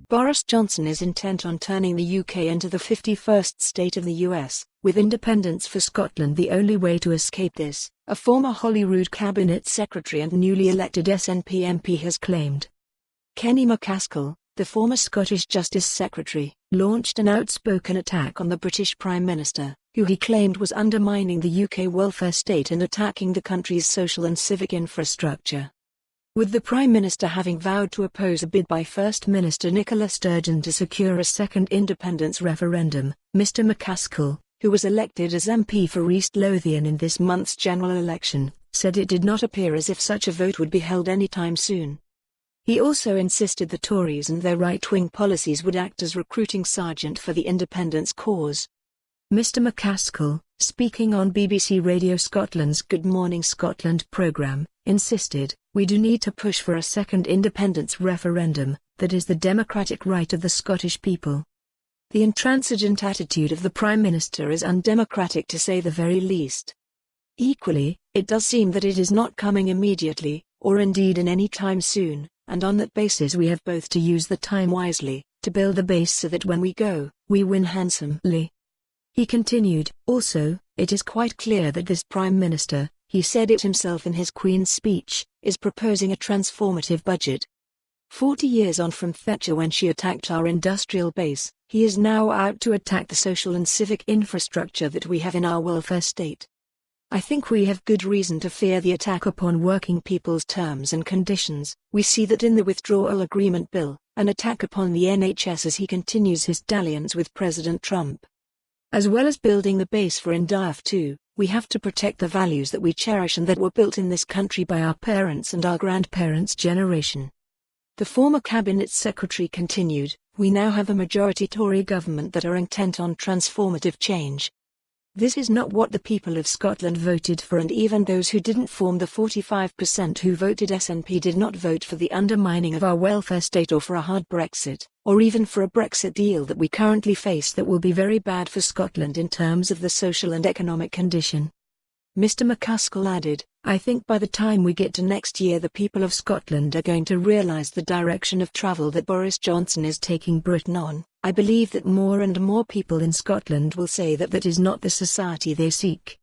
Boris Johnson is intent on turning the UK into the 51st state of the US, with independence for Scotland the only way to escape this, a former Holyrood cabinet secretary and newly elected SNP MP has claimed. Kenny MacAskill, the former Scottish Justice Secretary, launched an outspoken attack on the British Prime Minister, who he claimed was undermining the UK welfare state and attacking the country's social and civic infrastructure. With the Prime Minister having vowed to oppose a bid by First Minister Nicola Sturgeon to secure a second independence referendum, Mr MacAskill, who was elected as MP for East Lothian in this month's general election, said it did not appear as if such a vote would be held anytime soon. He also insisted the Tories and their right-wing policies would act as recruiting sergeant for the independence cause. Mr MacAskill, speaking on BBC Radio Scotland's Good Morning Scotland programme, insisted, "We do need to push for a second independence referendum, that is the democratic right of the Scottish people." The intransigent attitude of the Prime Minister is undemocratic to say the very least. Equally, it does seem that it is not coming immediately, or indeed in any time soon, and on that basis we have both to use the time wisely, to build the base so that when we go, we win handsomely. He continued, "Also, it is quite clear that this Prime Minister, he said it himself in his Queen's speech, is proposing a transformative budget. 40 years on from Thatcher when she attacked our industrial base, he is now out to attack the social and civic infrastructure that we have in our welfare state. I think we have good reason to fear the attack upon working people's terms and conditions. We see that in the Withdrawal Agreement Bill, an attack upon the NHS as he continues his dalliance with President Trump. As well as building the base for INDIAF 2, we have to protect the values that we cherish and that were built in this country by our parents and our grandparents' generation." The former Cabinet Secretary continued, "We now have a majority Tory government that are intent on transformative change. This is not what the people of Scotland voted for, and even those who didn't form the 45% who voted SNP did not vote for the undermining of our welfare state or for a hard Brexit, or even for a Brexit deal that we currently face that will be very bad for Scotland in terms of the social and economic condition." Mr MacAskill added, "I think by the time we get to next year the people of Scotland are going to realise the direction of travel that Boris Johnson is taking Britain on. I believe that more and more people in Scotland will say that that is not the society they seek.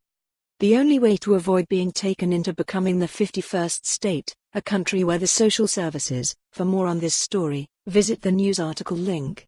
The only way to avoid being taken into becoming the 51st state, a country where the social services." For more on this story, visit the news article link.